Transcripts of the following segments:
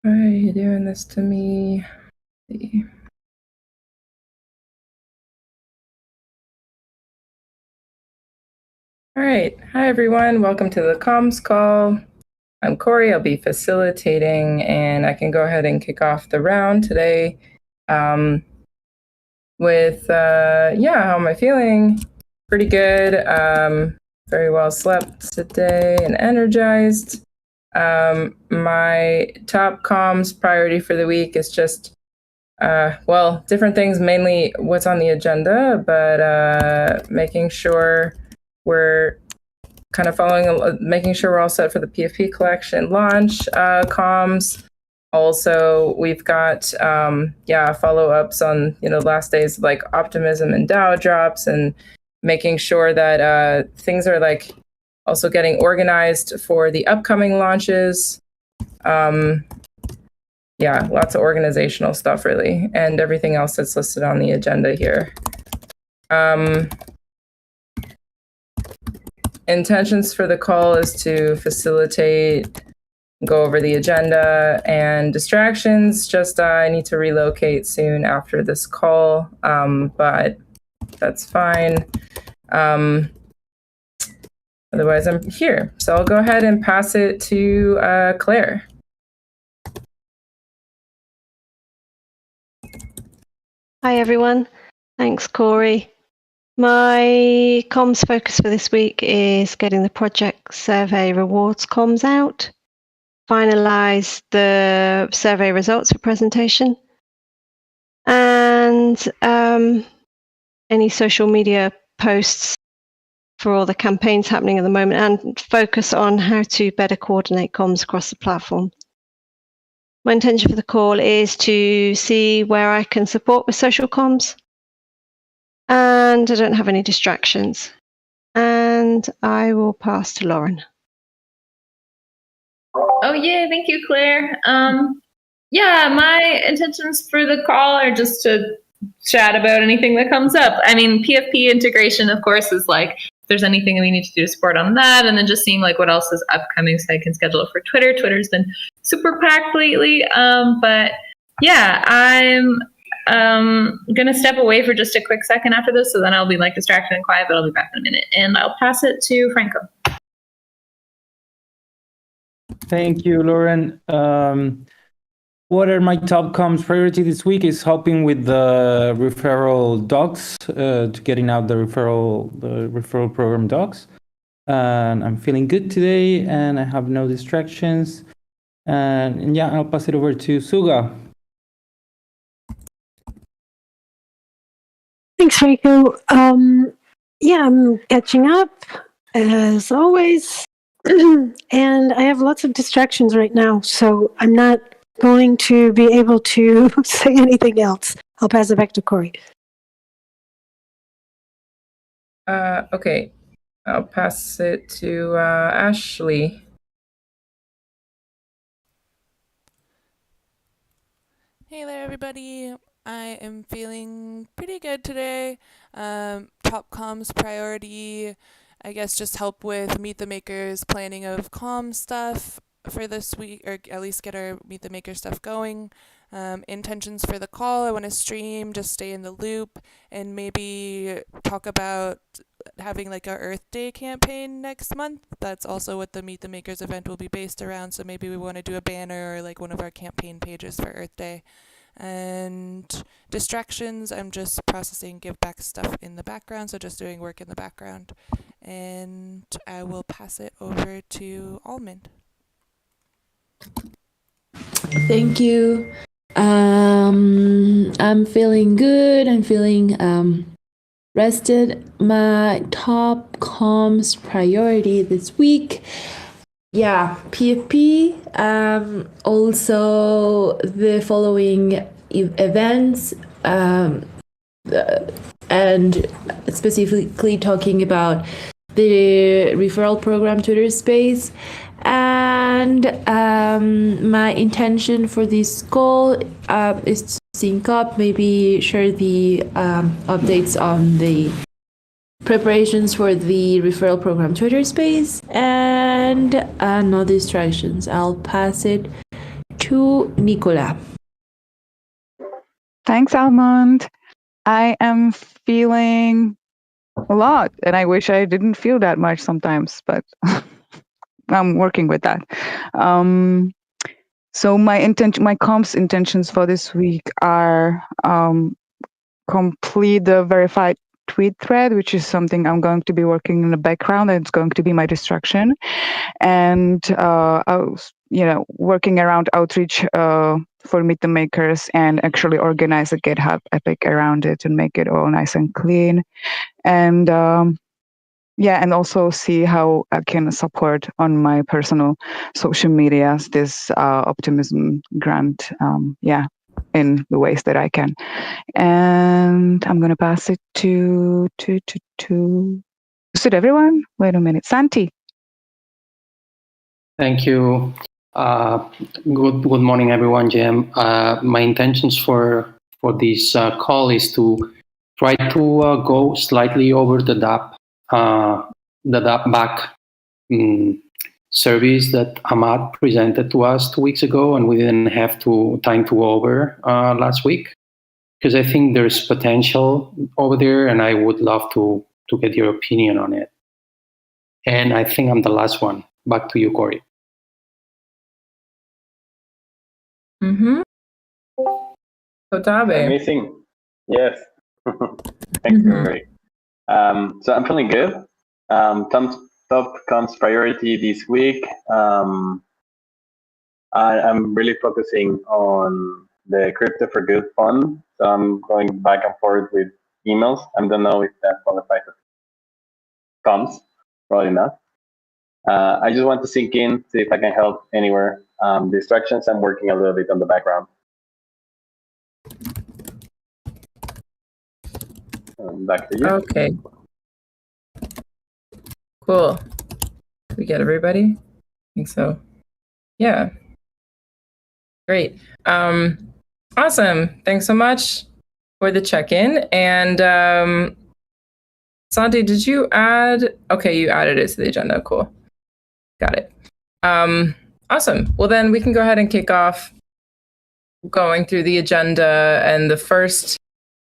Why are you doing this to me? All right. Hi, everyone. Welcome to the comms call. I'm Corey. I'll be facilitating, and I can go ahead and kick off the round today with, how am I feeling? Pretty good. Very well slept today and energized. My top comms priority for the week is just different things, mainly what's on the agenda, but making sure we're kind of making sure we're all set for the PFP collection launch comms. Also, we've got follow-ups on last days of, like, optimism and DAO drops, and making sure that things are like also getting organized for the upcoming launches. Lots of organizational stuff, really, and everything else that's listed on the agenda here. Intentions for the call is to facilitate, go over the agenda, and distractions. Just I need to relocate soon after this call, but that's fine. Otherwise, I'm here. So I'll go ahead and pass it to Claire. Hi, everyone. Thanks, Corey. My comms focus for this week is getting the project survey rewards comms out, finalize the survey results for presentation, and any social media posts for all the campaigns happening at the moment, and focus on how to better coordinate comms across the platform. My intention for the call is to see where I can support with social comms, and I don't have any distractions. And I will pass to Lauren. Oh, yeah, thank you, Claire. My intentions for the call are just to chat about anything that comes up. I mean, PFP integration, of course, is like, if there's anything that we need to do to support on that, and then just seeing like what else is upcoming so I can schedule it for Twitter. Twitter's been super packed lately. But yeah, I'm gonna step away for just a quick second after this, so then I'll be like distracted and quiet, but I'll be back in a minute, and I'll pass it to Franco. Thank you, Lauren. What are my top comms priority this week is helping with the referral docs, to getting out the referral program docs. And I'm feeling good today, and I have no distractions. And yeah, I'll pass it over to Suga. Thanks, Rico. I'm catching up as always, and I have lots of distractions right now, so I'm not going to be able to say anything else. I'll pass it back to Corey. Okay, I'll pass it to Ashley. Hey there, everybody. I am feeling pretty good today. Top comms priority, I guess, just help with Meet the Makers planning of comm stuff for this week, or at least get our Meet the Maker stuff going. Intentions for the call, I want to stream, just stay in the loop, and maybe talk about having like a Earth Day campaign next month. That's also what the Meet the Makers event will be based around, so maybe we want to do a banner or like one of our campaign pages for Earth Day. And distractions, I'm just processing give back stuff in the background, so just doing work in the background. And I will pass it over to Almond. Thank you. I'm feeling good. I'm feeling rested. My top comms priority this week, PFP. Also the following events, and specifically talking about the referral program Twitter space. And my intention for this call is to sync up, maybe share the updates on the preparations for the referral program Twitter space, and no distractions. I'll pass it to Nicola. Thanks, Almond. I am feeling a lot, and I wish I didn't feel that much sometimes, but I'm working with that. So my comps intentions for this week are complete the verified tweet thread, which is something I'm going to be working in the background, and it's going to be my distraction. And working around outreach for Meet the Makers, and actually organize a GitHub epic around it and make it all nice and clean. And and also see how I can support on my personal social medias this optimism grant, in the ways that I can. And I'm going to pass it to is it everyone? Wait a minute. Santi. Thank you. Good morning, everyone, Jem. My intentions for this call is to try to go slightly over the DAP back service that Ahmad presented to us 2 weeks ago, and we didn't have time to go over last week, because I think there's potential over there, and I would love to get your opinion on it. And I think I'm the last one. Back to you, Corey. Kotabe. Amazing. Yes. Thanks, Corey. So I'm feeling good. Top comes priority this week. I'm really focusing on the Crypto for Good fund. So I'm going back and forth with emails. I don't know if that qualifies as comms. Probably not. I just want to sink in, see if I can help anywhere. Distractions, I'm working a little bit on the background. Back to you. Okay. Cool. We get everybody? I think so. Yeah. Great. Awesome. Thanks so much for the check-in. And Santi, did you add? Okay, you added it to the agenda. Cool. Got it. Awesome. Well, then we can go ahead and kick off going through the agenda. And the first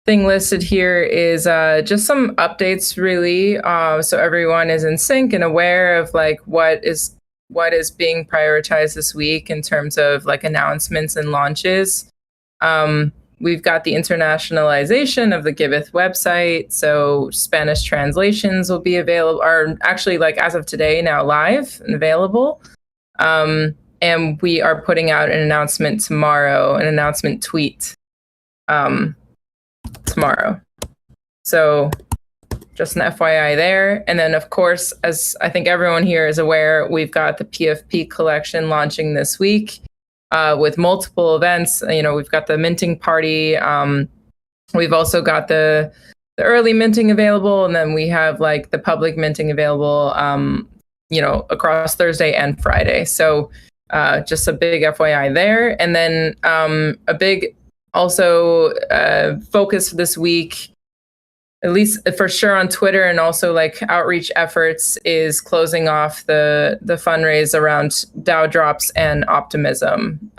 thing listed here is just some updates, really, so everyone is in sync and aware of like what is being prioritized this week in terms of like announcements and launches. We've got the internationalization of the Giveth website, so Spanish translations will be available, are actually like as of today now live and available. And we are putting out an announcement tomorrow, an announcement tweet tomorrow. So just an FYI there. And then of course, as I think everyone here is aware, we've got the PFP collection launching this week with multiple events. You know, we've got the minting party. We've also got the early minting available, and then we have like the public minting available, you know, across Thursday and Friday. So just a big FYI there. And then a big also focus this week, at least for sure on Twitter, and also like outreach efforts, is closing off the fundraise around DAO drops and optimism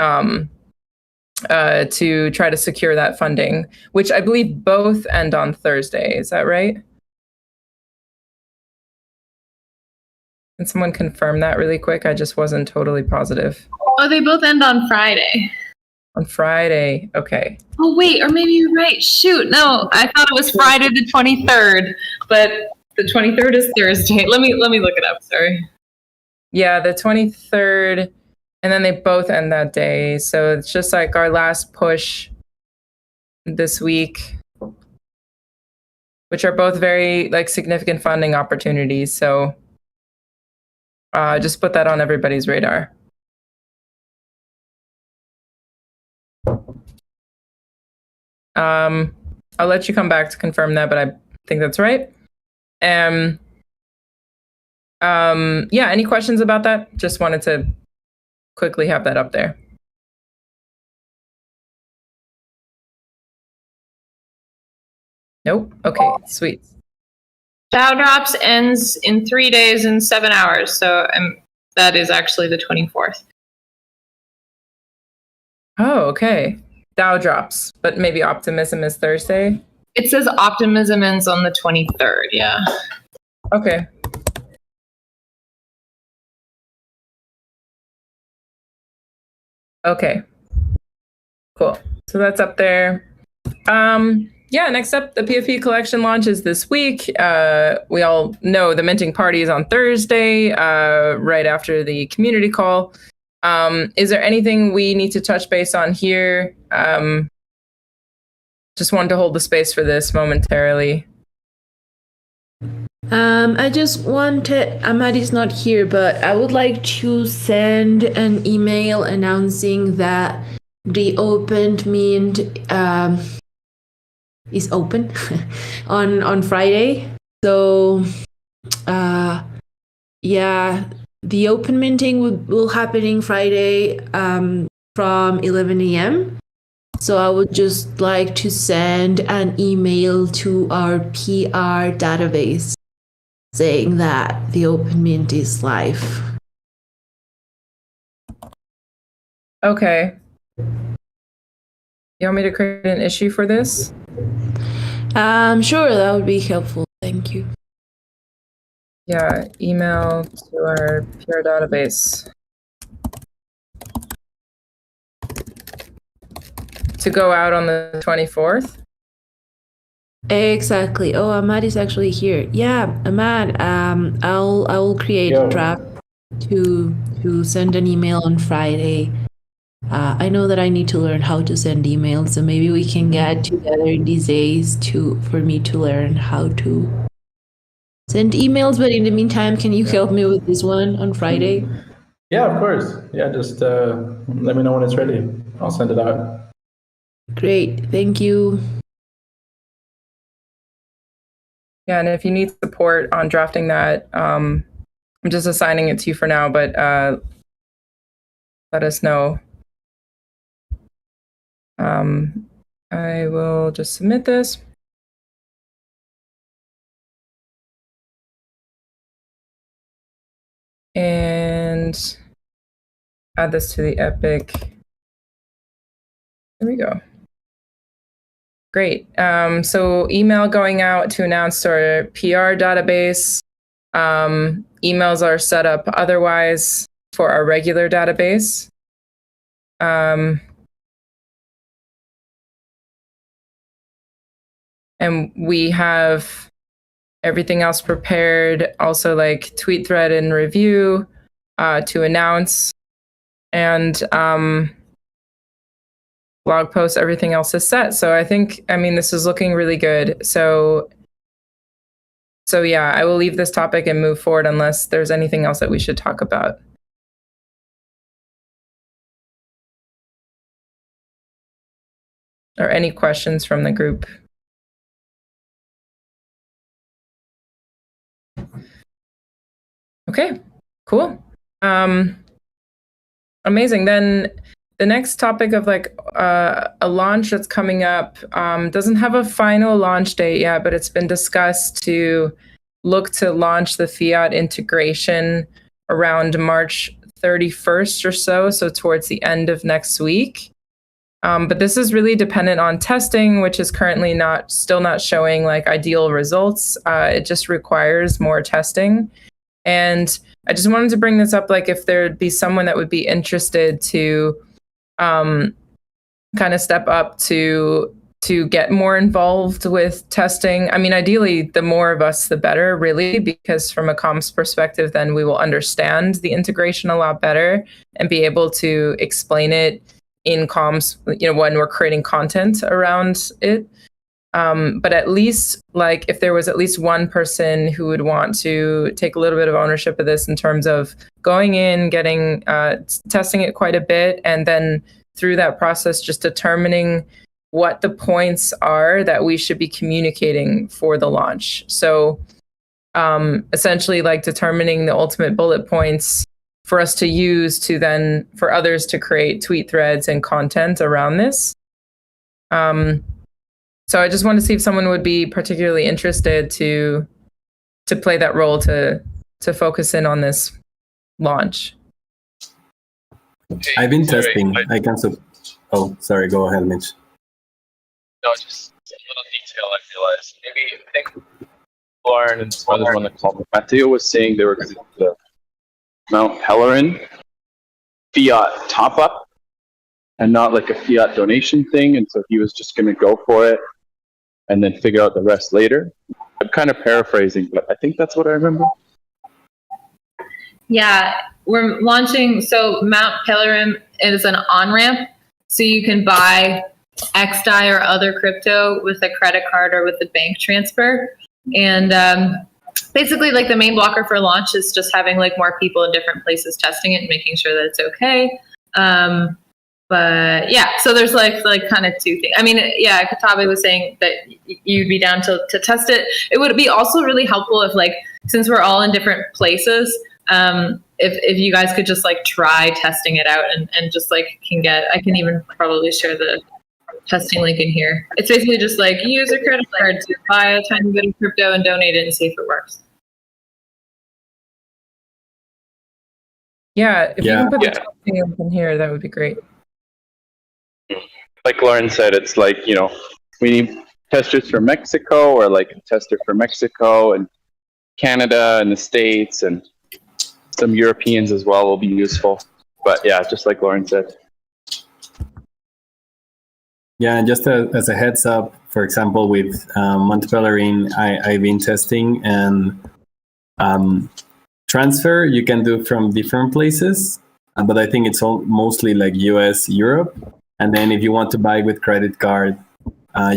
to try to secure that funding, which I believe both end on Thursday. Is that right? Can someone confirm that really quick? I just wasn't totally positive. Oh, they both end on Friday. On Friday, okay. Oh, wait, or maybe you're right. Shoot, no, I thought it was Friday the 23rd, but the 23rd is Thursday. Let me look it up, sorry. Yeah, the 23rd, and then they both end that day. So it's just like our last push this week, which are both very like significant funding opportunities. So just put that on everybody's radar. I'll let you come back to confirm that, but I think that's right. Yeah, any questions about that? Just wanted to quickly have that up there. Nope. Okay, sweet. DAO drops ends in 3 days and 7 hours, so that is actually the 24th. Oh, okay. DAO drops, but maybe Optimism is Thursday. It says Optimism ends on the 23rd. Yeah. Okay. Okay. Cool. So that's up there. Yeah, next up, the PFP collection launches this week. We all know the minting party is on Thursday, right after the community call. Is there anything we need to touch base on here? Just wanted to hold the space for this momentarily. I just wanted, Amadi's not here, but I would like to send an email announcing that the opened mint is open on Friday. So yeah, the open minting will happening Friday from 11 a.m. So I would just like to send an email to our PR database saying that the open mint is live. Okay. You want me to create an issue for this? Sure, that would be helpful. Thank you. Yeah, email to our PR database. To go out on the 24th? Exactly. Oh, Ahmad is actually here. Yeah, Ahmad, I will create a draft to send an email on Friday. I know that I need to learn how to send emails, so maybe we can get together in these days for me to learn how to send emails. But in the meantime, can you help me with this one on Friday? Yeah, of course. Yeah, just let me know when it's ready. I'll send it out. Great, thank you. Yeah, and if you need support on drafting that, I'm just assigning it to you for now, but let us know. I will just submit this. And add this to the Epic. There we go. Great. So email going out to announce to our PR database. Emails are set up otherwise for our regular database. And we have everything else prepared, also like tweet thread and review to announce. And blog posts, everything else is set. So I mean, this is looking really good. So yeah, I will leave this topic and move forward unless there's anything else that we should talk about. Or any questions from the group? Okay, cool. Amazing. Then the next topic of like a launch that's coming up doesn't have a final launch date yet, but it's been discussed to look to launch the fiat integration around March 31st or so towards the end of next week. But this is really dependent on testing, which is currently still not showing like ideal results. It just requires more testing. And I just wanted to bring this up, like if there'd be someone that would be interested to kind of step up to get more involved with testing. I mean, ideally, the more of us, the better, really, because from a comms perspective, then we will understand the integration a lot better and be able to explain it in comms, when we're creating content around it. But at least, like, if there was at least one person who would want to take a little bit of ownership of this in terms of going in, getting testing it quite a bit, and then through that process, just determining what the points are that we should be communicating for the launch. So essentially, like determining the ultimate bullet points for us to use to then for others to create tweet threads and content around this. So I just want to see if someone would be particularly interested to play that role to focus in on this launch. I've been testing. Oh, sorry. Go ahead, Mitch. No, just a little detail I realized. Maybe I think Lauren and some others on the call. Matteo was saying they were going to do the Mount Pelerin fiat top up and not like a fiat donation thing, and so he was just going to go for it and then figure out the rest later. I'm kind of paraphrasing, but I think that's what I remember. Yeah, we're launching. So Mount Pelerin is an on-ramp, so you can buy XDAI or other crypto with a credit card or with a bank transfer. And basically, like the main blocker for launch is just having like more people in different places testing it and making sure that it's okay. But yeah, so there's like kind of two things. I mean, yeah, Katabe was saying that you'd be down to test it. It would be also really helpful if, like, since we're all in different places, if you guys could just like try testing it out and just like I can even probably share the testing link in here. It's basically just like use a credit card to buy a tiny bit of crypto and donate it and see if it works. Yeah, if you can put the testing link in here, that would be great. Like Lauren said, it's like, we need testers for Mexico, or like a tester for Mexico and Canada and the States, and some Europeans as well will be useful. But yeah, just like Lauren said. Yeah, and just as a heads up, for example, with Mount Pelerin, I've been testing, and transfer you can do from different places, but I think it's all mostly like US, Europe. And then if you want to buy with credit card,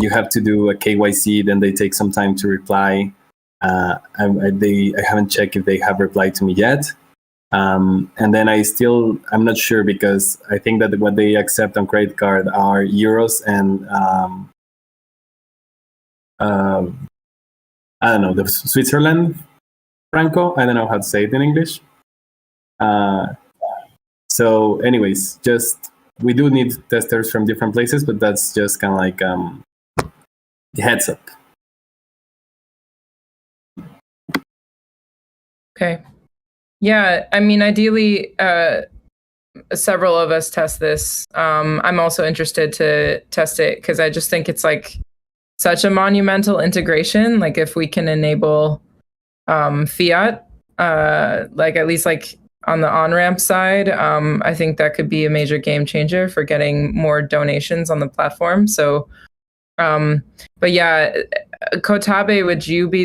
you have to do a KYC, then they take some time to reply. I haven't checked if they have replied to me yet. And then I'm not sure, because I think that what they accept on credit card are euros and I don't know, the Switzerland franco. I don't know how to say it in English. So anyways, we do need testers from different places, but that's just kind of like the heads up. Okay. Yeah, I mean, ideally, several of us test this. I'm also interested to test it because I just think it's like such a monumental integration. Like if we can enable fiat, like at least like on the on-ramp side, I think that could be a major game changer for getting more donations on the platform. So, but yeah, Kotabe, would you be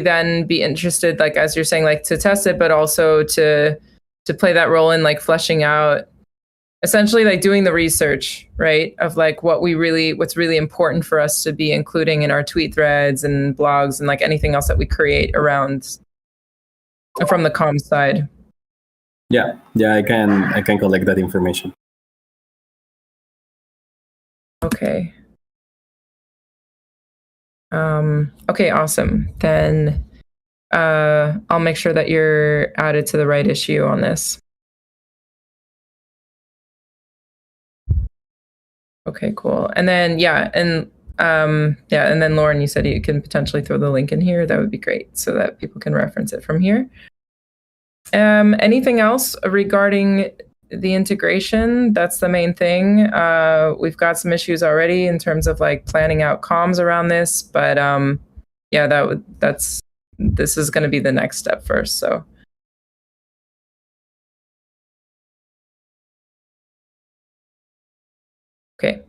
interested, like as you're saying, like to test it, but also to play that role in like fleshing out, essentially like doing the research, right? Of like what's really important for us to be including in our tweet threads and blogs and like anything else that we create around from the comms side. Yeah, I can collect that information. Okay. Okay, awesome. Then I'll make sure that you're added to the right issue on this. Okay, cool. And then and then Lauren, you said you can potentially throw the link in here. That would be great, so that people can reference it from here. Anything else regarding the integration? That's the main thing. We've got some issues already in terms of like planning out comms around this, but this is going to be the next step first. So. Okay.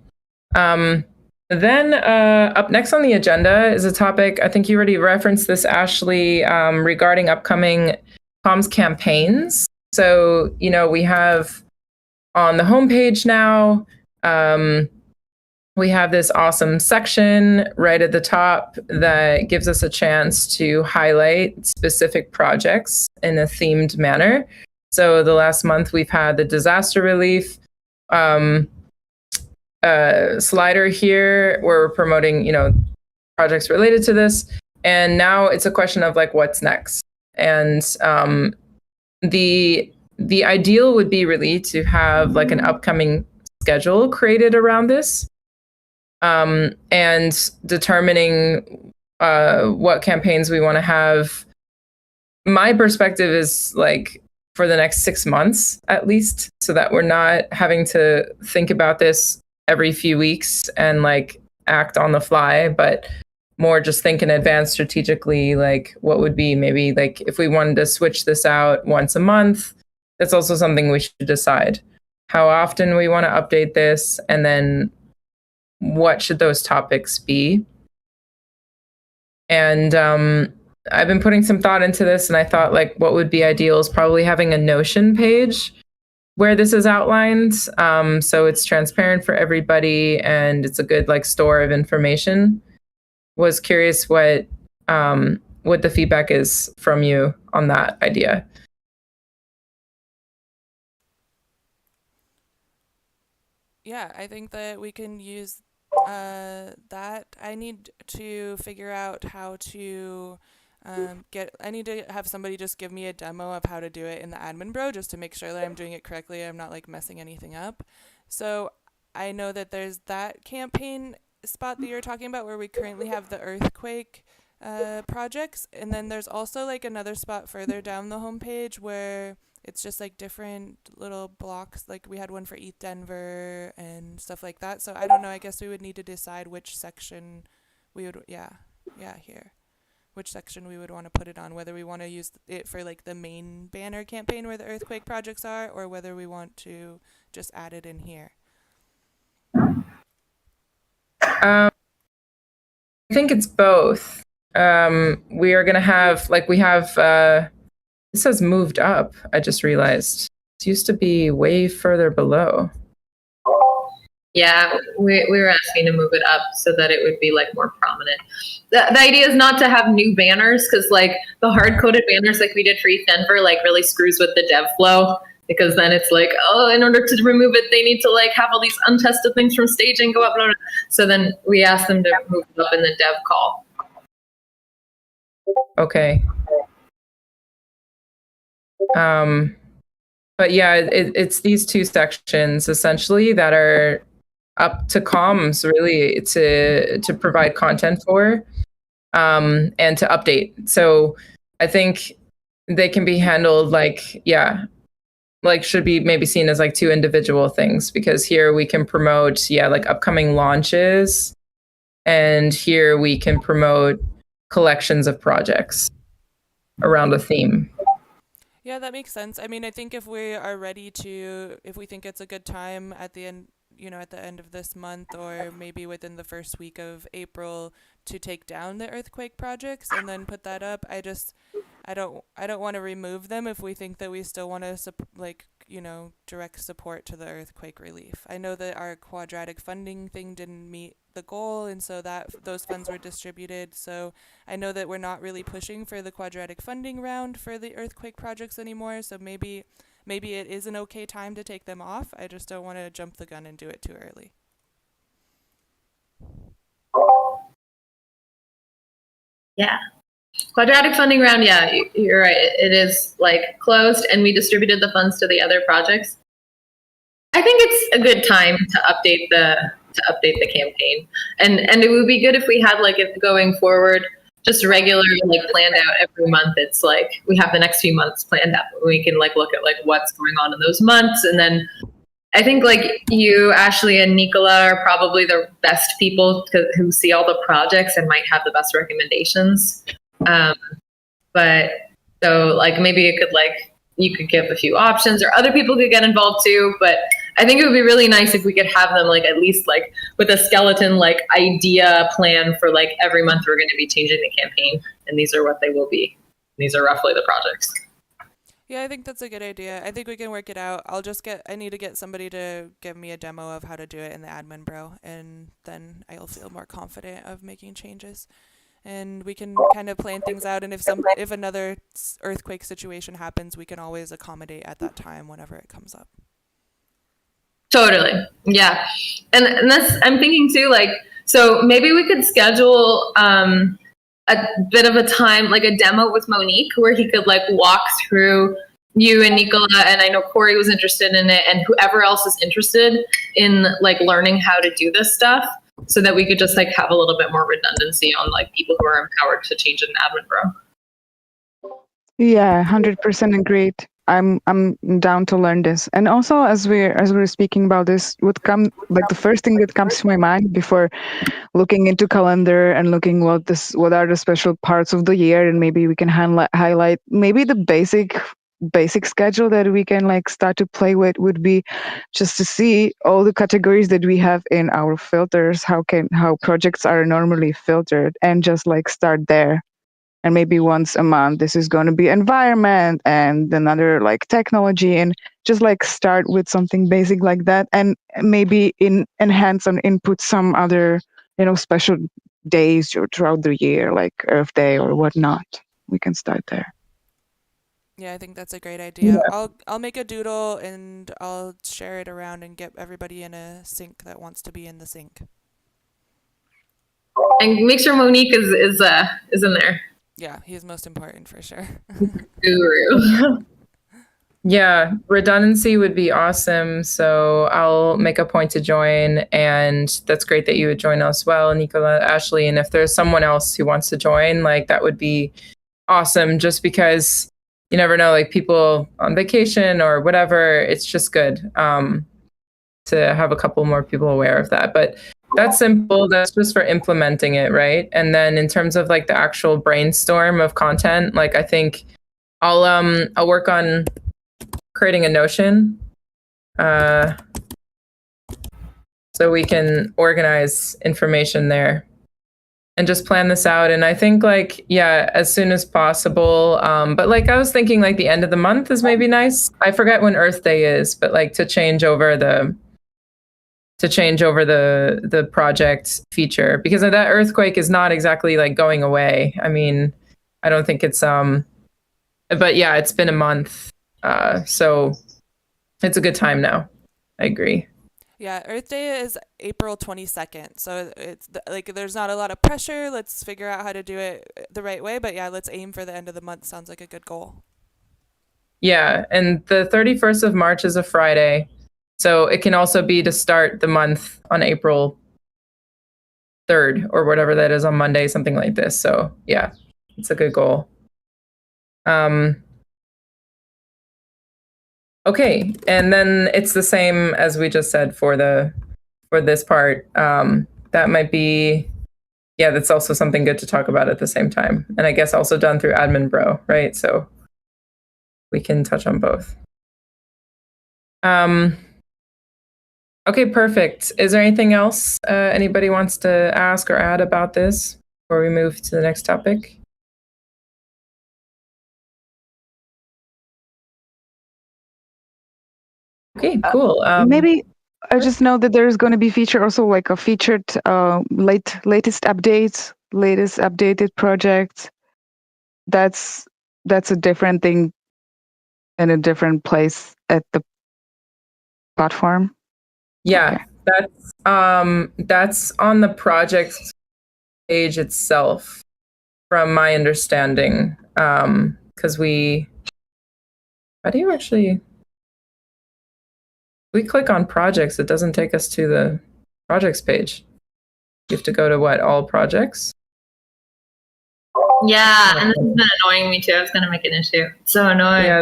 Then up next on the agenda is a topic, I think you already referenced this, Ashley, regarding upcoming comms campaigns. So, we have on the homepage now, we have this awesome section right at the top that gives us a chance to highlight specific projects in a themed manner. So the last month we've had the disaster relief slider here where we're promoting, projects related to this. And now it's a question of like, what's next? And the ideal would be really to have like an upcoming schedule created around this, and determining what campaigns we want to have. My perspective is like for the next 6 months at least, so that we're not having to think about this every few weeks and like act on the fly, but more just think in advance strategically, like what would be maybe like if we wanted to switch this out once a month. That's also something we should decide. How often we want to update this, and then what should those topics be? And I've been putting some thought into this, and I thought like what would be ideal is probably having a Notion page where this is outlined, so it's transparent for everybody and it's a good like store of information. Was curious what the feedback is from you on that idea. Yeah, I think that we can use that. I need to figure out how to I need to have somebody just give me a demo of how to do it in the admin bro, just to make sure that I'm doing it correctly. I'm not like messing anything up. So I know that there's that campaign spot that you're talking about where we currently have the earthquake projects. And then there's also like another spot further down the homepage where it's just like different little blocks. Like we had one for ETH Denver and stuff like that. So I don't know. I guess we would need to decide which section we would, here. Which section we would want to put it on, whether we want to use it for like the main banner campaign where the earthquake projects are, or whether we want to just add it in here. I think it's both. We are going to have, like we have, this has moved up, I just realized. It used to be way further below. Yeah, we were asking to move it up so that it would be like more prominent. The idea is not to have new banners, because like the hard-coded banners like we did for ETH Denver like really screws with the dev flow, because then it's like, oh, in order to remove it, they need to like have all these untested things from staging go up. Blah, blah. So then we asked them to move it up in the dev call. Okay. But yeah, it's these two sections essentially that are up to comms really to provide content for, and to update. So I think they can be handled like, should be maybe seen as like two individual things, because here we can promote, like upcoming launches, and here we can promote collections of projects around a theme. Yeah, that makes sense. I mean, I think if we are ready to, if we think it's a good time at the end, at the end of this month, or maybe within the first week of April, to take down the earthquake projects and then put that up. I don't want to remove them if we think that we still want to direct support to the earthquake relief. I know that our quadratic funding thing didn't meet the goal, and so that those funds were distributed. So I know that we're not really pushing for the quadratic funding round for the earthquake projects anymore. So maybe it is an okay time to take them off. I just don't want to jump the gun and do it too early. Yeah. Quadratic funding round, yeah, you're right. It is like closed, and we distributed the funds to the other projects. I think it's a good time to update the campaign, and it would be good if we had like if going forward just regular like planned out every month. It's like we have the next few months planned out. We can like look at like what's going on in those months, and then I think like you, Ashley, and Nicola are probably the best people who see all the projects and might have the best recommendations. But so like maybe it could like you could give a few options, or other people could get involved too. But I think it would be really nice if we could have them like at least like with a skeleton like idea plan for like every month we're going to be changing the campaign, and these are what they will be. These are roughly the projects. Yeah, I think that's a good idea. I think we can work it out. I need to get somebody to give me a demo of how to do it in the admin bro, and then I'll feel more confident of making changes. And we can kind of plan things out, and if another earthquake situation happens, we can always accommodate at that time whenever it comes up. Totally. Yeah. And that's, I'm thinking too, like, so maybe we could schedule a bit of a time, like a demo with Monique, where he could like walk through you and Nicola, and I know Corey was interested in it, and whoever else is interested in like learning how to do this stuff, so that we could just like have a little bit more redundancy on like people who are empowered to change it in admin bro. Yeah, 100% agreed. I'm down to learn this. And also, as we're speaking about this, would come like the first thing that comes to my mind before looking into calendar and looking what are the special parts of the year, and maybe we can highlight maybe the basic schedule that we can like start to play with would be just to see all the categories that we have in our filters, how projects are normally filtered, and just like start there. And maybe once a month this is going to be environment and another like technology, and just like start with something basic like that, and maybe enhance and input some other special days throughout the year, like Earth Day or whatnot. We can start there. Yeah, I think that's a great idea. I'll make a doodle and I'll share it around and get everybody in a sync that wants to be in the sync. And make sure Monique is in there. Yeah, he's most important for sure. Guru. Yeah, redundancy would be awesome. So I'll make a point to join, and that's great that you would join as well, Nicola, Ashley. And if there's someone else who wants to join, like that would be awesome, just because you never know, like people on vacation or whatever. It's just good to have a couple more people aware of that. But that's simple. That's just for implementing it, right? And then in terms of like the actual brainstorm of content, like I think I'll work on creating a Notion so we can organize information there and just plan this out. And I think like, yeah, as soon as possible. But like I was thinking like the end of the month is maybe nice. I forget when Earth Day is, but like to change over the project feature, because that earthquake is not exactly like going away. I mean, I don't think it's but yeah, it's been a month. So it's a good time now. I agree. Yeah, Earth Day is April 22nd. So it's like there's not a lot of pressure. Let's figure out how to do it the right way. But yeah, let's aim for the end of the month. Sounds like a good goal. Yeah, and the 31st of March is a Friday. So it can also be to start the month on April 3rd or whatever that is on Monday, something like this. So yeah, it's a good goal. Okay, and then it's the same as we just said for this part. That might be, yeah, that's also something good to talk about at the same time. And I guess also done through Admin Bro, right? So we can touch on both. Okay, perfect. Is there anything else anybody wants to ask or add about this before we move to the next topic? Okay, cool. Maybe I just know that there's going to be also like a featured latest updated project. That's a different thing in a different place at the platform. Yeah, okay. That's on the project page itself, from my understanding. Because how do you actually? We click on projects, it doesn't take us to the projects page. You have to go to what? All projects? Yeah, and this has been annoying me too. I was gonna make an issue. It's so annoying. Yeah,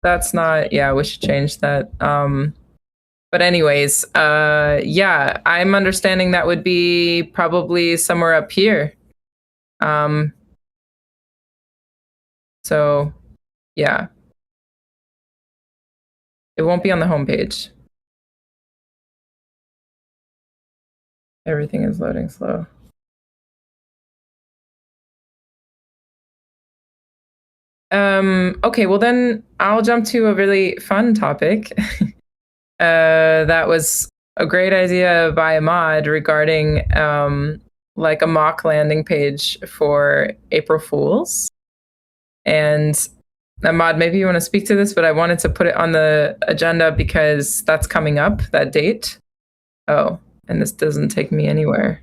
that's not. Yeah, we should change that. But anyways, yeah, I'm understanding that would be probably somewhere up here. So, yeah. It won't be on the homepage. Everything is loading slow. Okay, well then I'll jump to a really fun topic. That was a great idea by Ahmad regarding like a mock landing page for April Fools. And Ahmad, maybe you want to speak to this, but I wanted to put it on the agenda because that's coming up, that date. Oh, and this doesn't take me anywhere.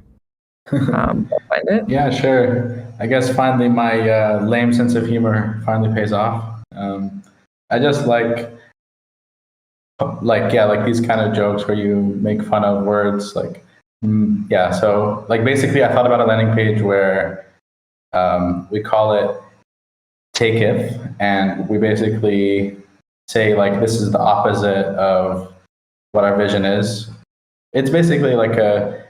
I'll find it. Yeah, sure. I guess finally my lame sense of humor finally pays off. I just like these kind of jokes where you make fun of words. Yeah. So like basically, I thought about a landing page where we call it Taketh, and we basically say like this is the opposite of what our vision is. It's basically like a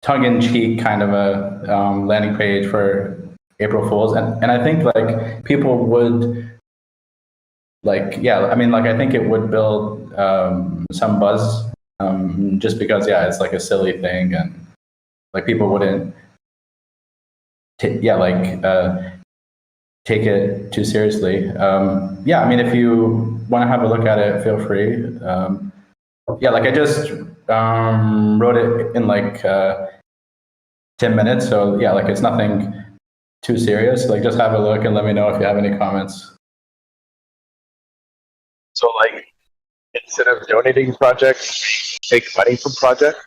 tongue-in-cheek kind of a landing page for April Fools, and I think like people would like, yeah, I mean, like I think it would build some buzz, just because it's like a silly thing, and like people wouldn't take it too seriously. I mean, if you want to have a look at it, feel free. Like I just wrote it in like 10 minutes, so like it's nothing too serious. Like just have a look and let me know if you have any comments. So, like, instead of donating projects, take money from projects?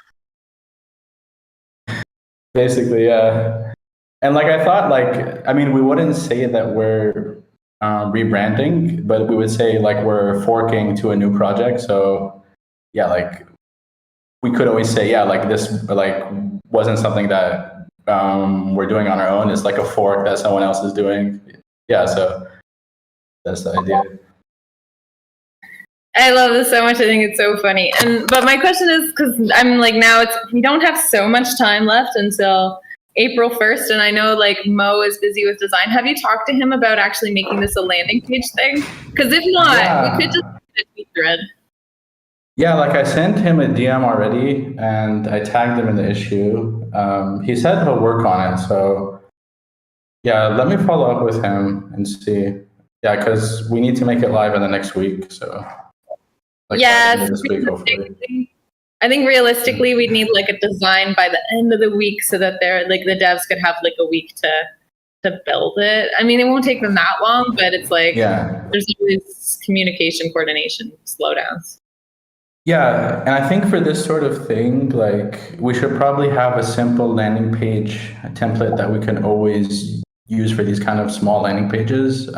Basically, yeah. And like I thought, like, I mean, we wouldn't say that we're rebranding, but we would say like we're forking to a new project. So like we could always say, like this like wasn't something that we're doing on our own. It's like a fork that someone else is doing. Yeah, so that's the idea. I love this so much. I think it's so funny. But my question is, because I'm like, now we don't have so much time left until April 1st, and I know like Mo is busy with design. Have you talked to him about actually making this a landing page thing? Because if not, we could just do a tweet thread. Yeah, like I sent him a DM already, and I tagged him in the issue. He said he'll work on it, so yeah, let me follow up with him and see. Yeah, because we need to make it live in the next week, so. Like this week, hopefully. I think realistically we'd need like a design by the end of the week so that they're like the devs could have like a week to build it. I mean, it won't take them that long, but it's like there's always communication, coordination, slowdowns. Yeah, and I think for this sort of thing, like we should probably have a simple landing page template that we can always use for these kind of small landing pages.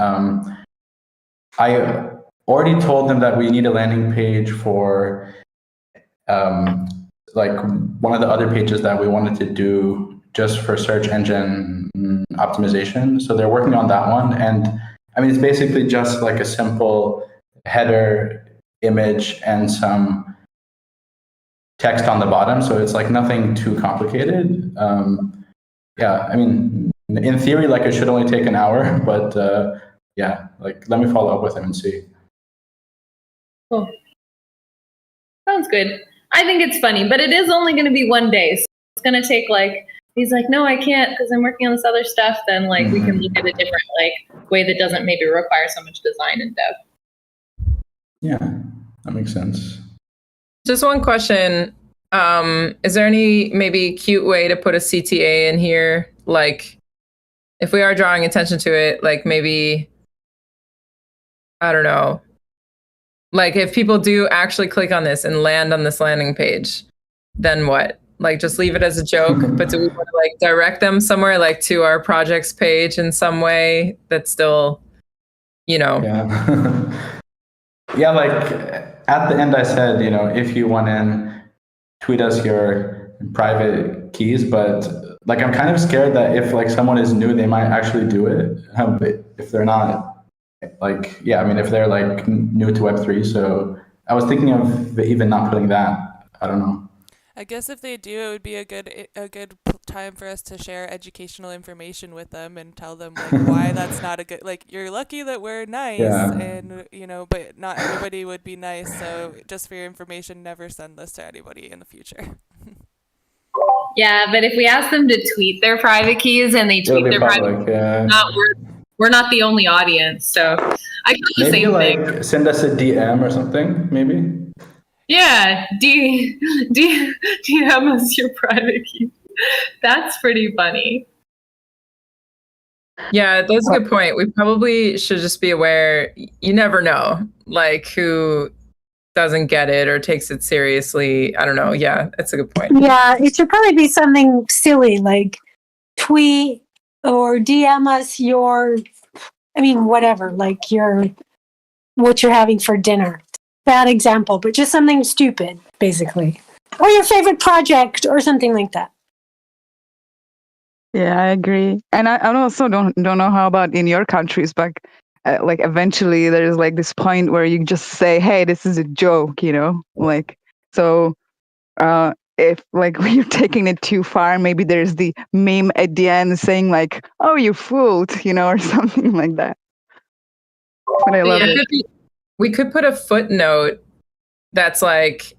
I already told them that we need a landing page for like one of the other pages that we wanted to do just for search engine optimization. So they're working on that one. And I mean, it's basically just like a simple header image and some text on the bottom. So it's like nothing too complicated. I mean, in theory, like it should only take an hour, but like let me follow up with him and see. Cool. Sounds good. I think it's funny, but it is only going to be one day. So it's going to take like, he's like, no, I can't because I'm working on this other stuff. Then like we can look at a different like way that doesn't maybe require so much design and dev. Yeah, that makes sense. Just one question. Is there any maybe cute way to put a CTA in here? Like if we are drawing attention to it, like maybe, I don't know. Like if people do actually click on this and land on this landing page, then what? Like just leave it as a joke, but do we want to like direct them somewhere like to our projects page in some way that's still, Yeah. Yeah, like at the end I said, if you want in, tweet us your private keys, but like I'm kind of scared that if like someone is new, they might actually do it. If they're not, like, I mean, if they're like new to Web3, so I was thinking of even not putting that. I don't know. I guess if they do, it would be a good time for us to share educational information with them and tell them like why that's not a good. Like you're lucky that we're nice, and but not everybody would be nice. So just for your information, never send this to anybody in the future. Yeah, but if we ask them to tweet their private keys and they tweet their private keys, we're not the only audience. So I do the same thing. Send us a DM or something, maybe. Yeah, DM us your private key. That's pretty funny. Yeah, that's a good point. We probably should just be aware. You never know, like who doesn't get it or takes it seriously. I don't know. Yeah, that's a good point. Yeah, it should probably be something silly like tweet or DM us whatever, like what you're having for dinner. Bad example, but just something stupid, basically. Or your favorite project or something like that. Yeah, I agree. And I also don't know how about in your countries, but like eventually there's like this point where you just say, hey, this is a joke, like, so if like you're taking it too far, maybe there's the meme at the end saying like, oh, you fooled, or something like that. But I love it. We could put a footnote that's like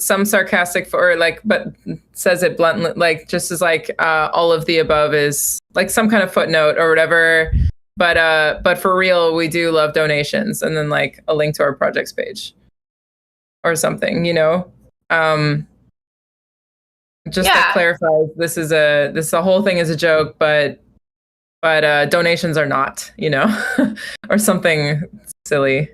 some sarcastic but says it bluntly, like just as like all of the above is like some kind of footnote or whatever. But for real, we do love donations, and then like a link to our projects page or something, just to clarify, this whole thing is a joke, but donations are not, or something silly.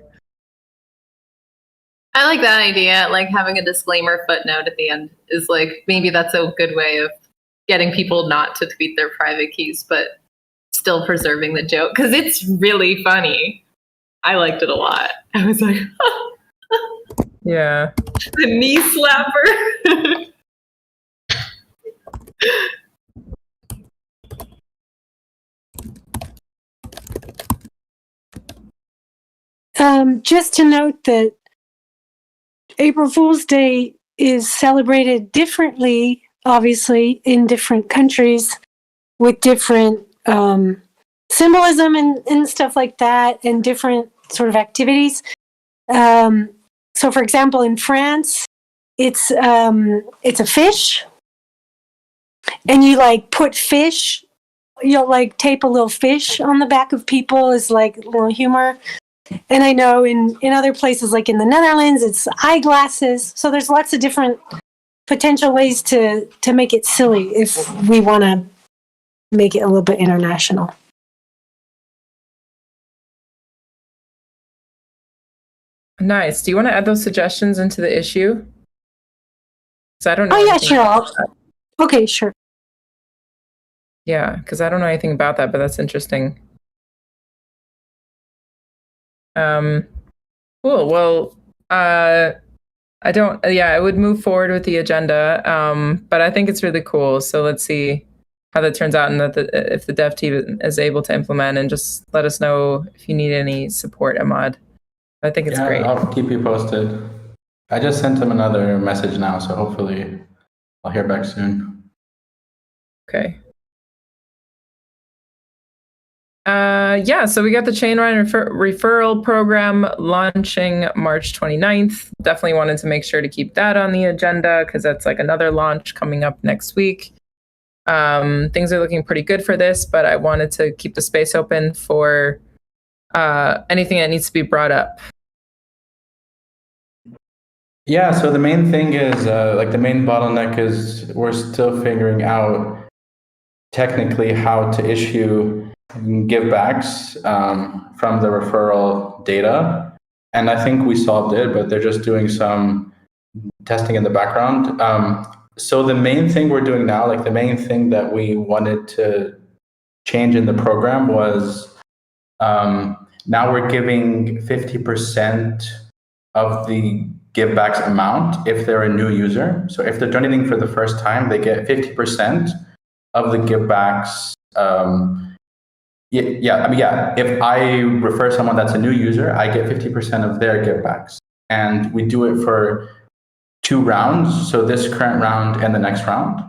I like that idea. Like having a disclaimer footnote at the end is like, maybe that's a good way of getting people not to tweet their private keys, but still preserving the joke. Cause it's really funny. I liked it a lot. I was like, yeah. The knee slapper. Just to note that April Fool's Day is celebrated differently, obviously, in different countries with different symbolism and stuff like that, and different sort of activities. So, for example, in France, it's a fish, and you like put fish. You'll like tape a little fish on the back of people as like a little humor. And I know in other places, like in the Netherlands, it's eyeglasses. So there's lots of different potential ways to make it silly if we want to make it a little bit international. Nice. Do you want to add those suggestions into the issue? Because I don't know. Oh, yeah, sure. Okay, sure. Yeah, because I don't know anything about that, but that's interesting. Cool. Well, I would move forward with the agenda, but I think it's really cool. So let's see how that turns out, and if the dev team is able to implement, and just let us know if you need any support, Ahmad. I think it's great. I'll keep you posted. I just sent him another message now, so hopefully I'll hear back soon. Okay. So we got the Chainrun referral program launching March 29th. Definitely wanted to make sure to keep that on the agenda because that's like another launch coming up next week. Things are looking pretty good for this, but I wanted to keep the space open for anything that needs to be brought up. Yeah, so the main thing is, the main bottleneck is we're still figuring out technically how to issue givebacks from the referral data. And I think we solved it, but they're just doing some testing in the background. So the main thing we're doing now, the main thing that we wanted to change in the program was now we're giving 50% of the givebacks amount if they're a new user. So if they're donating for the first time, they get 50% of the givebacks. If I refer someone that's a new user, I get 50% of their givebacks. And we do it for 2 rounds. So this current round and the next round.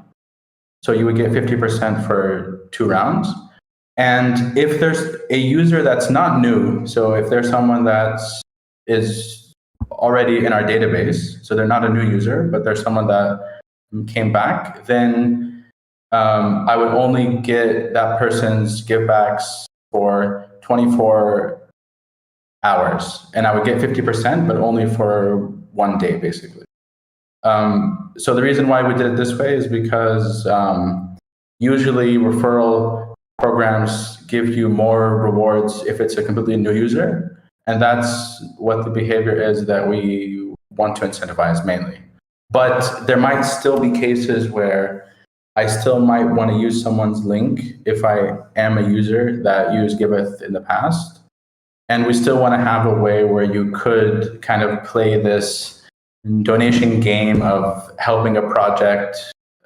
So you would get 50% for 2 rounds. And if there's a user that's not new, so if there's someone that is already in our database, so they're not a new user, but there's someone that came back, then I would only get that person's givebacks for 24 hours. And I would get 50%, but only for 1 day, basically. So the reason why we did it this way is because usually referral programs give you more rewards if it's a completely new user. And that's what the behavior is that we want to incentivize mainly. But there might still be cases where I still might want to use someone's link if I am a user that used Giveth in the past. And we still want to have a way where you could kind of play this donation game of helping a project,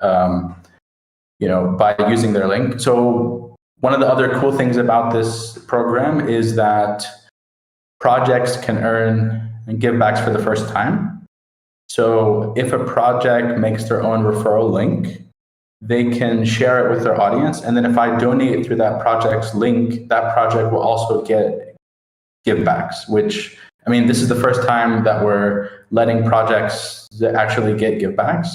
by using their link. So one of the other cool things about this program is that projects can earn givebacks for the first time. So if a project makes their own referral link, they can share it with their audience. And then if I donate through that project's link, that project will also get givebacks, which, I mean, this is the first time that we're letting projects actually get givebacks,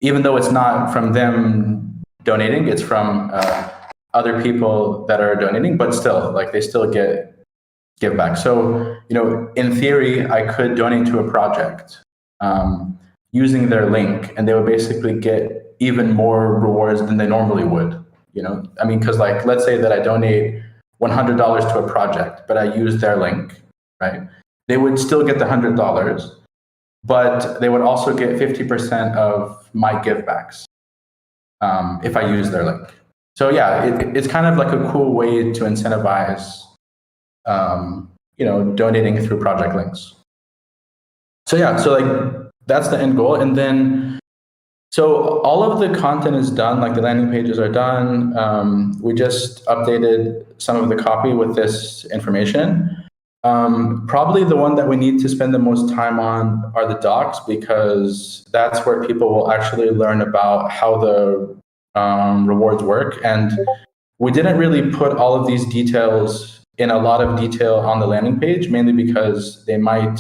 even though it's not from them donating, it's from other people that are donating, but still, like, they still get givebacks. So, in theory, I could donate to a project using their link, and they would basically get even more rewards than they normally would. I mean, because, like, let's say that I donate $100 to a project, but I use their link, right? They would still get the $100, but they would also get 50% of my givebacks if I use their link. So yeah, it's kind of like a cool way to incentivize, donating through project links. So yeah, so like that's the end goal. And then, so all of the content is done, like the landing pages are done. We just updated some of the copy with this information. Probably the one that we need to spend the most time on are the docs, because that's where people will actually learn about how the rewards work. And we didn't really put all of these details in a lot of detail on the landing page, mainly because they might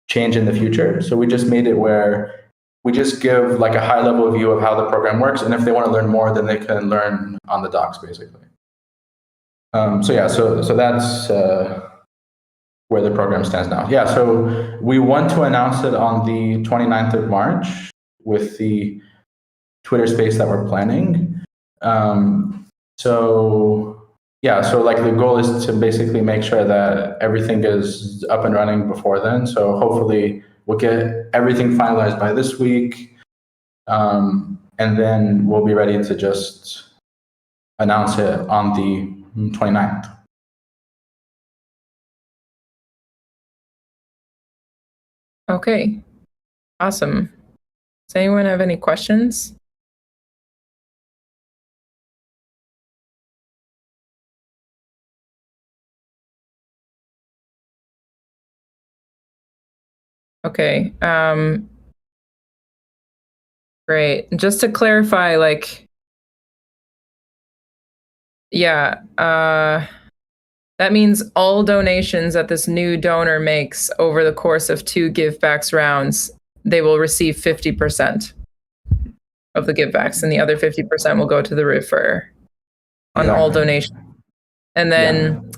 change in the future. So we just made it where we just give like a high level view of how the program works. And if they want to learn more, then they can learn on the docs, basically. So that's where the program stands now. Yeah, so we want to announce it on the 29th of March with the Twitter space that we're planning. So like the goal is to basically make sure that everything is up and running before then. So hopefully we'll get everything finalized by this week. And then we'll be ready to just announce it on the 29th. Okay, awesome. Does anyone have any questions? Okay, great. Just to clarify, like, yeah, that means all donations that this new donor makes over the course of 2 givebacks rounds, they will receive 50% of the givebacks, and the other 50% will go to the referrer on all donations. And then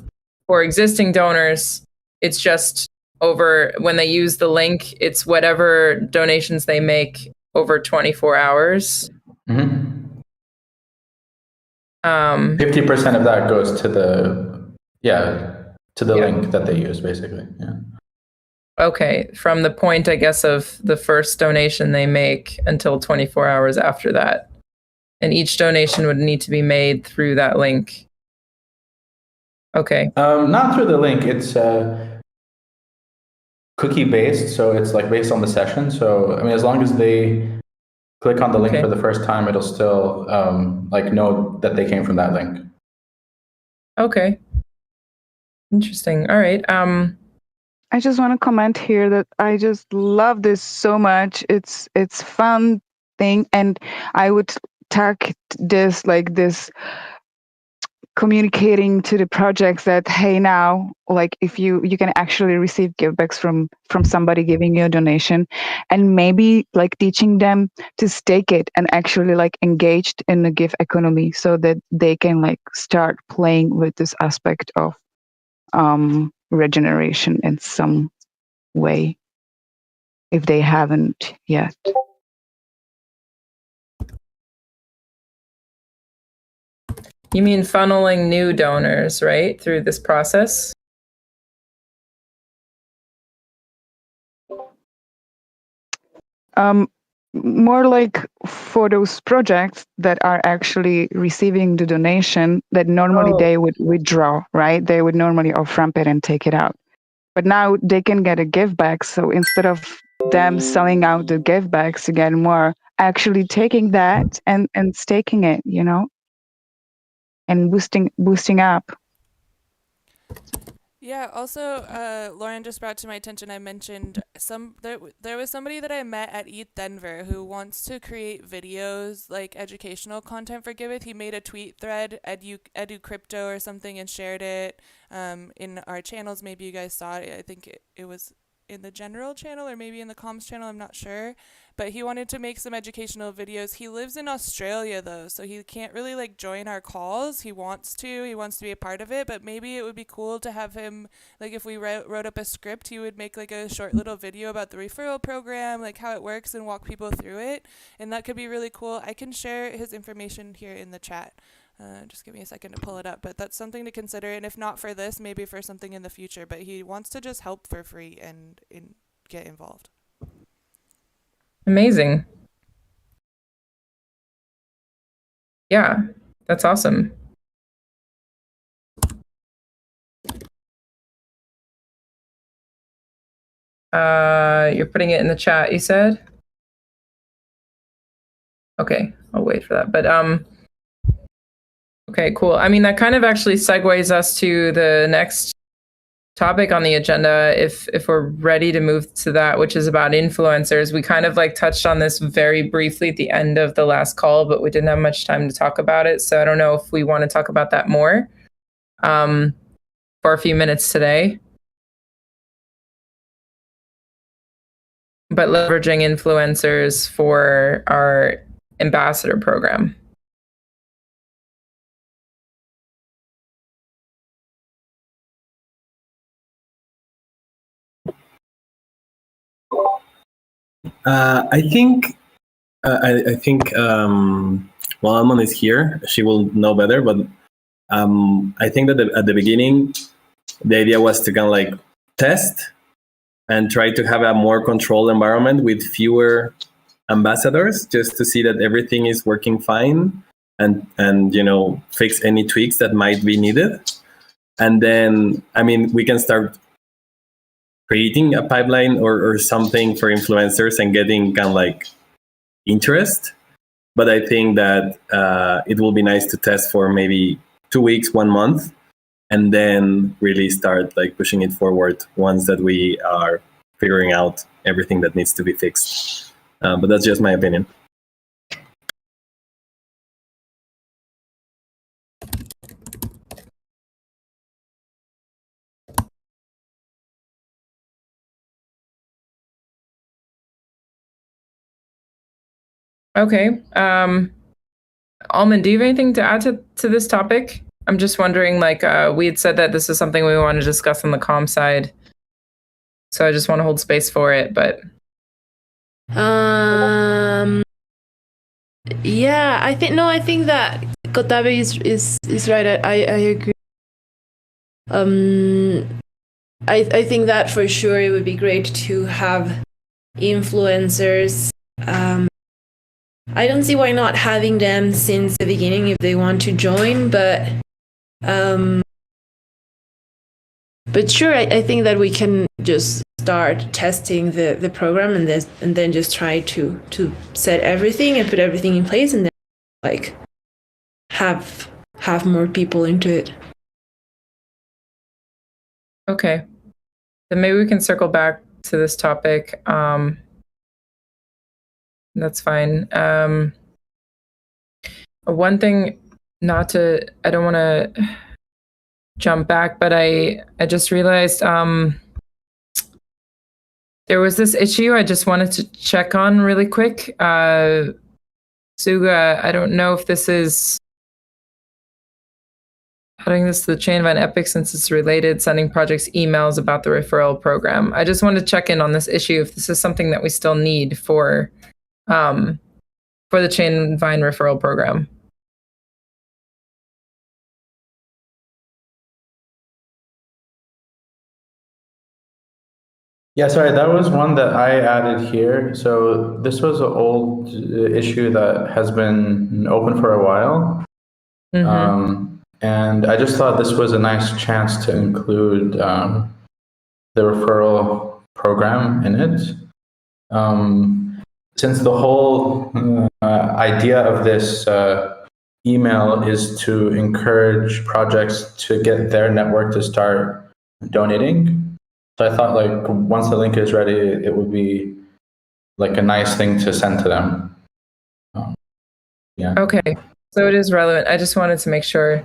for existing donors, it's just over when they use the link, it's whatever donations they make over 24 hours. 50% of that goes to the link that they use, basically. Yeah. Okay, from the point, I guess, of the first donation they make until 24 hours after that. And each donation would need to be made through that link. Okay. Not through the link. It's cookie based, so it's like based on the session. So I mean, as long as they click on the link for the first time, it'll still like know that they came from that link. Okay. Interesting. All right. I just want to comment here that I just love this so much. It's fun thing, and I would tag this like this communicating to the projects that, hey, now, like, if you can actually receive givebacks from somebody giving you a donation, and maybe like teaching them to stake it and actually like engaged in the give economy, so that they can like start playing with this aspect of regeneration in some way if they haven't yet. You mean funneling new donors, right, through this process? More like for those projects that are actually receiving the donation that normally they would withdraw, right? They would normally off-ramp it and take it out. But now they can get a give back. So instead of them selling out the give backs to get more, actually taking that and staking it, you know? and boosting up. Yeah, also, Lauren just brought to my attention, I mentioned there was somebody that I met at ETH Denver who wants to create videos, like educational content for Giveth. He made a tweet thread, edu crypto or something, and shared it in our channels. Maybe you guys saw it. I think it was in the general channel or maybe in the comms channel, I'm not sure. But he wanted to make some educational videos. He lives in Australia though, so he can't really like join our calls. He wants to be a part of it, but maybe it would be cool to have him, like if we wrote up a script, he would make like a short little video about the referral program, like how it works, and walk people through it. And that could be really cool. I can share his information here in the chat. Just give me a second to pull it up, but that's something to consider. And if not for this, maybe for something in the future, but he wants to just help for free and get involved. Amazing. Yeah, that's awesome. You're putting it in the chat, you said? Okay, I'll wait for that. But okay, cool. I mean, that kind of actually segues us to the next topic on the agenda, if we're ready to move to that, which is about influencers. We kind of like touched on this very briefly at the end of the last call, but we didn't have much time to talk about it. So I don't know if we want to talk about that more for a few minutes today. But leveraging influencers for our ambassador program. I think well, Almond is here. She will know better, but I think that at the beginning, the idea was to kind of like test and try to have a more controlled environment with fewer ambassadors, just to see that everything is working fine, and fix any tweaks that might be needed. And then, I mean, we can start creating a pipeline or something for influencers and getting kind of like interest. But I think that it will be nice to test for maybe 2 weeks, 1 month, and then really start like pushing it forward once that we are figuring out everything that needs to be fixed. But that's just my opinion. Okay. Almond, do you have anything to add to this topic? I'm just wondering, like, we had said that this is something we want to discuss on the comm side. So I just want to hold space for it, but. Yeah, I think that Kotabe is right. I agree. I think that for sure it would be great to have influencers. I don't see why not having them since the beginning if they want to join, but sure, I think that we can just start testing the program and then just try to set everything and put everything in place, and then like have more people into it. Okay. Then maybe we can circle back to this topic. That's fine. One thing, I don't want to jump back, but I just realized there was this issue I just wanted to check on really quick. Suga, I don't know if this is adding this to the chain event Epic since it's related, sending projects emails about the referral program. I just wanted to check in on this issue if this is something that we still need for the Chain Vine referral program. Yeah, sorry, that was one that I added here. So this was an old issue that has been open for a while. Mm-hmm. And I just thought this was a nice chance to include the referral program in it. Since the whole idea of this email is to encourage projects to get their network to start donating. So I thought like once the link is ready, it would be like a nice thing to send to them. Yeah. Okay, so it is relevant. I just wanted to make sure.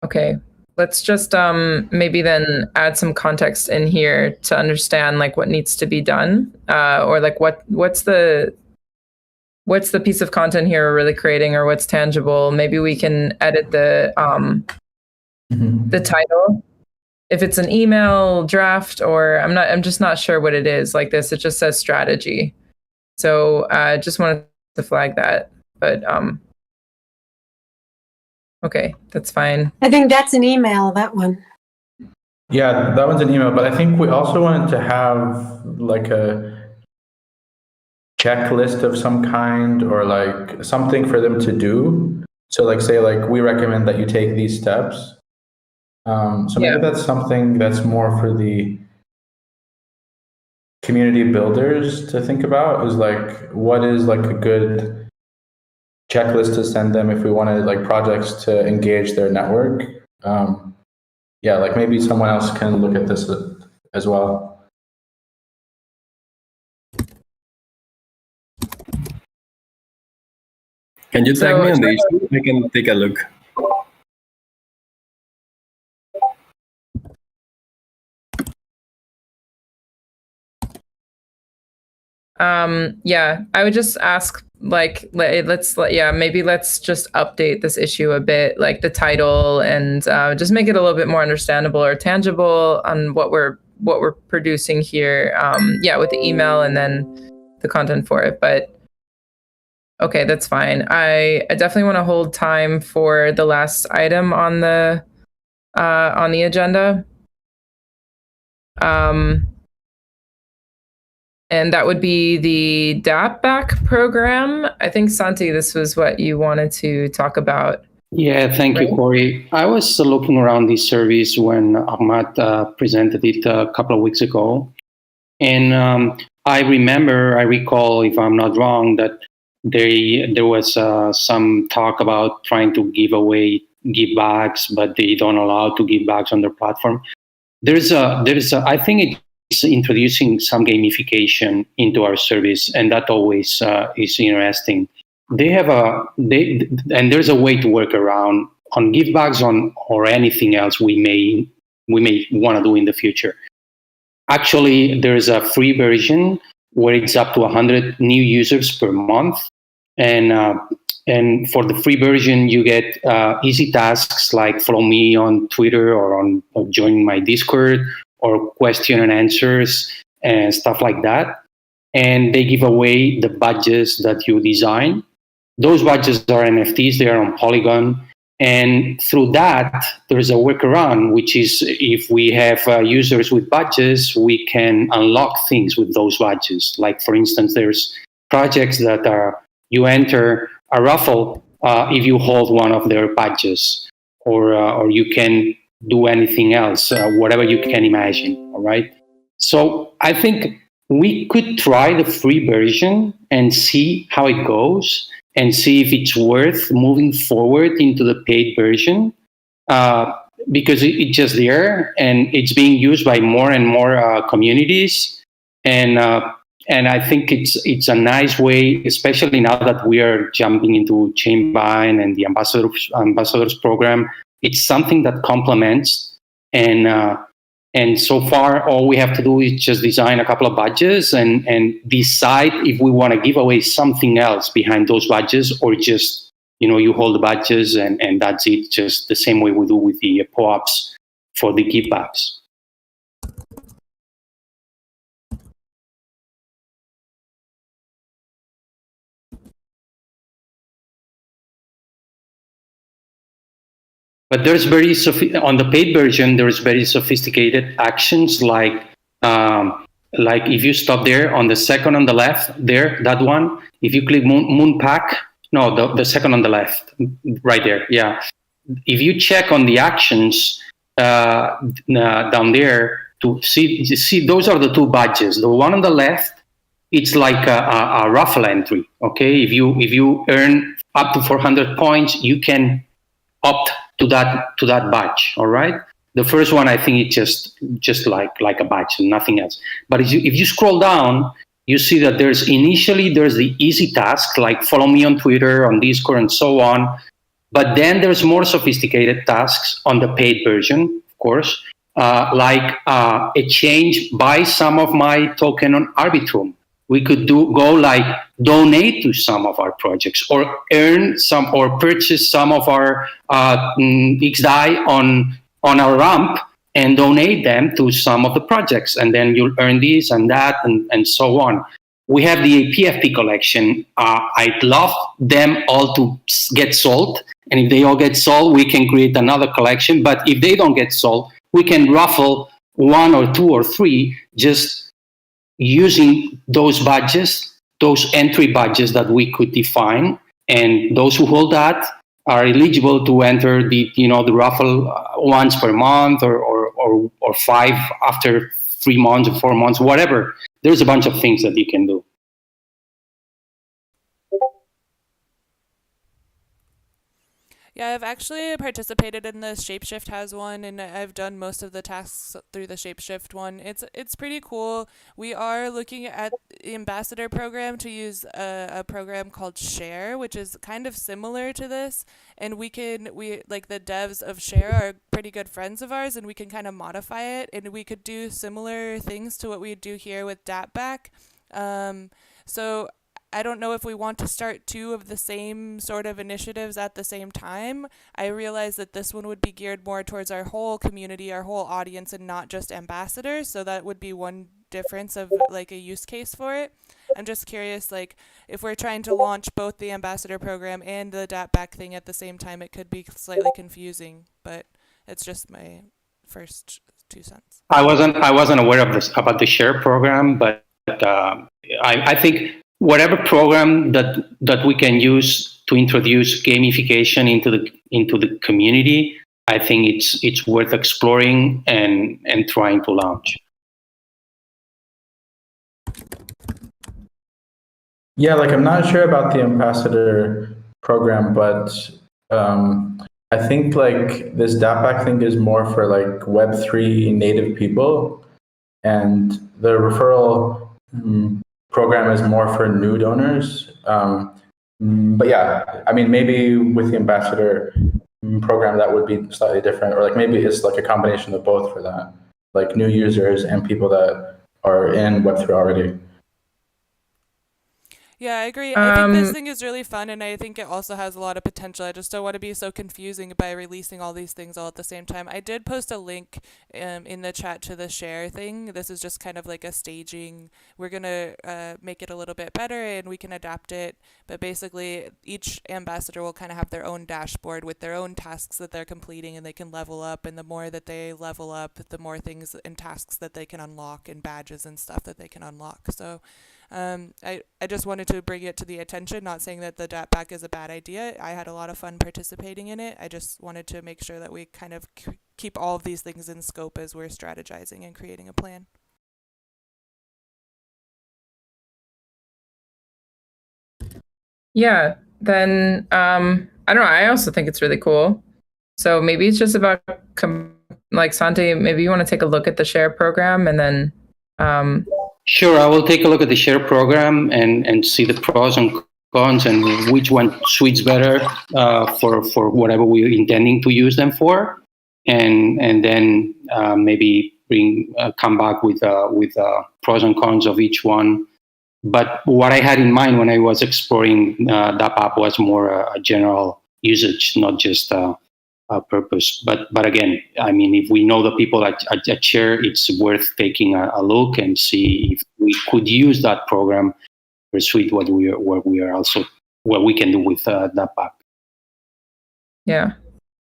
Okay, let's just maybe then add some context in here to understand like what needs to be done, or like what's the piece of content here we're really creating, or what's tangible. Maybe we can edit the title. If it's an email draft, or I'm just not sure what it is. Like this, it just says strategy. So I just wanted to flag that. But okay, that's fine. I think that's an email, that one. Yeah, that one's an email, but I think we also wanted to have like a checklist of some kind, or like something for them to do. So like say like we recommend that you take these steps. So maybe that's something that's more for the community builders to think about, is like what is like a good checklist to send them if we wanted like projects to engage their network. Yeah, like maybe someone else can look at this as well. Can you tag me on the issue? I can take a look. Yeah, I would just ask like maybe let's just update this issue a bit, like the title, and just make it a little bit more understandable or tangible on what we're producing here. Yeah, with the email and then the content for it. But okay, that's fine. I definitely want to hold time for the last item on the agenda. And that would be the DAP back program. I think, Santi, this was what you wanted to talk about. Yeah, thank you, Corey. I was looking around this service when Ahmad presented it a couple of weeks ago. And I recall, if I'm not wrong, that there was some talk about trying to give away givebacks, but they don't allow to give backs on their platform. I think it's introducing some gamification into our service, and that always is interesting. And there's a way to work around on givebacks or anything else we may want to do in the future. Actually, there's a free version where it's up to 100 new users per month, and for the free version you get easy tasks like follow me on Twitter or join my Discord, or question and answers and stuff like that. And they give away the badges that you design. Those badges are NFTs, they are on Polygon. And through that, there's a workaround, which is if we have users with badges, we can unlock things with those badges. Like, for instance, there's projects that you enter a raffle if you hold one of their badges, or you can do anything else, whatever you can imagine, all right? So I think we could try the free version and see how it goes, and see if it's worth moving forward into the paid version, because it's just there and it's being used by more and more communities. And I think it's a nice way, especially now that we are jumping into Chainbind and the ambassadors program. It's something that complements, and so far all we have to do is just design a couple of badges and decide if we want to give away something else behind those badges, or just you hold the badges and that's it, just the same way we do with the POAPs for the givebacks. But there's on the paid version, there's very sophisticated actions like if you stop there on the second on the left there, that one, if you click Moonpack, no, the second on the left, right there, yeah. If you check on the actions down there to see those are the two badges. The one on the left it's like a raffle entry. Okay, if you earn up to 400 points, you can opt to that badge. All right. The first one, I think it's just like a badge and nothing else. But if you scroll down, you see that there's the easy task, like follow me on Twitter, on Discord, and so on. But then there's more sophisticated tasks on the paid version, of course, like exchange, buy some of my token on Arbitrum. We could go like donate to some of our projects, or earn some, or purchase some of our XDAI on our ramp and donate them to some of the projects, and then you'll earn this and that and so on. We have the PFP collection. I'd love them all to get sold, and if they all get sold, we can create another collection. But if they don't get sold, we can raffle 1 or 2 or 3, just using those badges, those entry badges that we could define, and those who hold that are eligible to enter the raffle once per month, or 5 after 3 months or 4 months, whatever. There's a bunch of things that you can do. Yeah, I've actually participated in the Shapeshift has one, and I've done most of the tasks through the Shapeshift one. It's pretty cool. We are looking at the ambassador program to use a program called Share, which is kind of similar to this, and we like the devs of Share are pretty good friends of ours, and we can kind of modify it, and we could do similar things to what we do here with DAPback. So I don't know if we want to start 2 of the same sort of initiatives at the same time. I realize that this one would be geared more towards our whole community, our whole audience, and not just ambassadors. So that would be one difference of like a use case for it. I'm just curious, like if we're trying to launch both the ambassador program and the DAPback thing at the same time, it could be slightly confusing, but it's just my first 2 cents. I wasn't aware of this about the Share program, but I think whatever program that we can use to introduce gamification into the community, I think it's worth exploring and trying to launch. Yeah, like I'm not sure about the ambassador program, but I think like this DAPback thing is more for like Web3 native people, and the referral program is more for new donors. But yeah, I mean, maybe with the ambassador program that would be slightly different, or like maybe it's like a combination of both for that, like new users and people that are in Web3 already. Yeah, I agree. I think this thing is really fun, and I think it also has a lot of potential. I just don't want to be so confusing by releasing all these things all at the same time. I did post a link in the chat to the Share thing. This is just kind of like a staging. We're going to make it a little bit better, and we can adapt it. But basically, each ambassador will kind of have their own dashboard with their own tasks that they're completing, and they can level up. And the more that they level up, the more things and tasks that they can unlock, and badges and stuff that they can unlock. So I just wanted to bring it to the attention, not saying that the DAPback is a bad idea. I had a lot of fun participating in it. I just wanted to make sure that we kind of keep all of these things in scope as we're strategizing and creating a plan. Yeah, then I don't know. I also think it's really cool. So maybe it's just about like Santi. Maybe you want to take a look at the Share program, and then. Sure, I will take a look at the Share program and see the pros and cons and which one suits better for whatever we're intending to use them for, and then maybe come back with pros and cons of each one. But what I had in mind when I was exploring DAPapp was more a general usage, not just a purpose. But again, I mean, if we know the people at Share, it's worth taking a look and see if we could use that program to pursue what we can do with DAPapp. Yeah,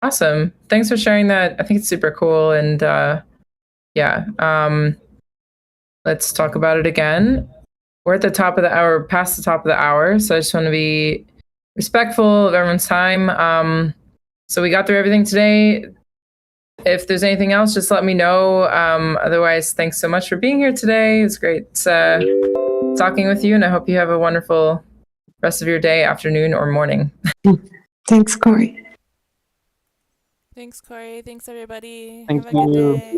awesome. Thanks for sharing that. I think it's super cool. And let's talk about it again. We're at the top of the hour, past the top of the hour, so I just want to be respectful of everyone's time. So we got through everything today. If there's anything else, just let me know. Otherwise, thanks so much for being here today. It's great talking with you, and I hope you have a wonderful rest of your day, afternoon, or morning. Thanks, Corey. Thanks, Corey. Thanks, everybody. Thank Have a good you. day.